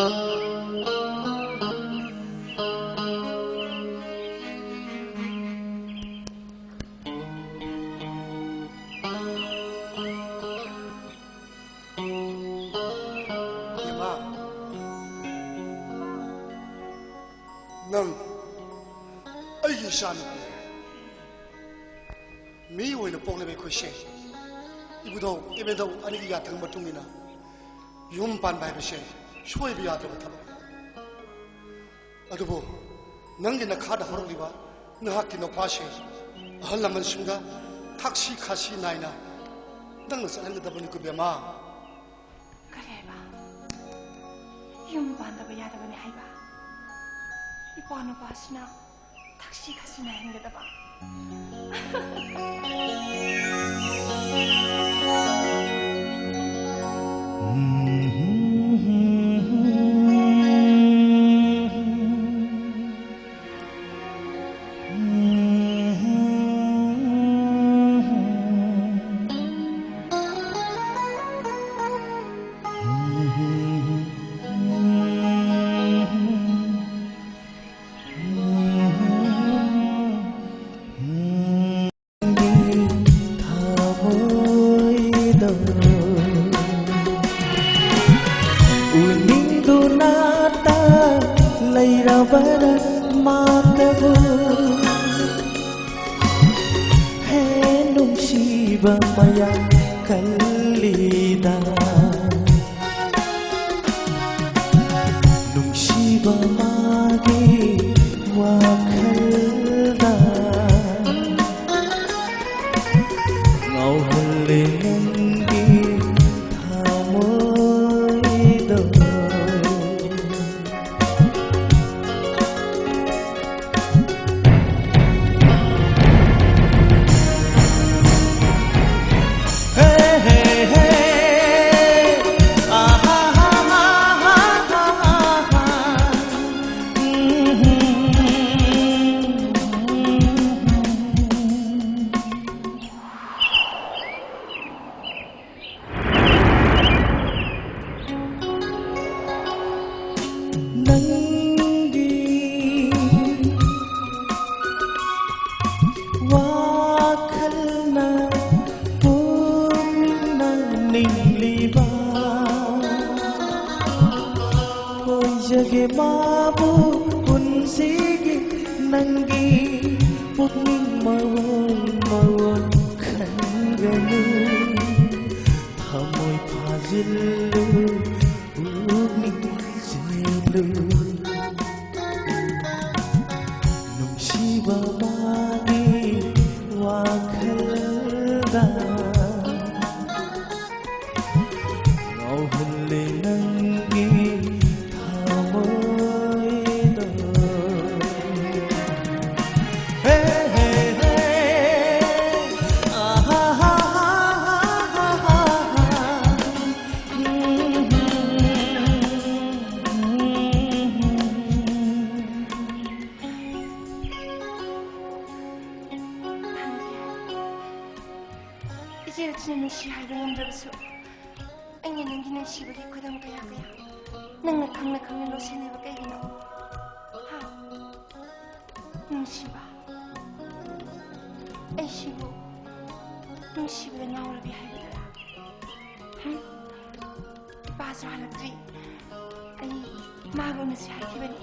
nang ai san mi oina pokle be khoshe ibudo ibedo ani ga thang matungina yum pan bai be she shoi bi ya do thab adubo nang na khada horliba na hakki no pashe ahal laman singa taksi khasi naina nang sa ang da bani ko be ma kareba yum pan da ba ya da bani hai ba ipono pasna taksi khasi naina da ba maya kalida nungsiba magi wakhalda ngauhalle nangi thamoida jage mabu punsigi nangi pukning mawon khanganu thamoi phajillu pukning jilu nungsiba magi wakhalda ngauhalle nangi 이제 지는 시하이를 넘들어서 anh nang sibali kudang kaya nang nakang lo siniba kay gino ha nung siba ay sibo nung siba na nawala bihay dala paso halagri ay mago na siya kibali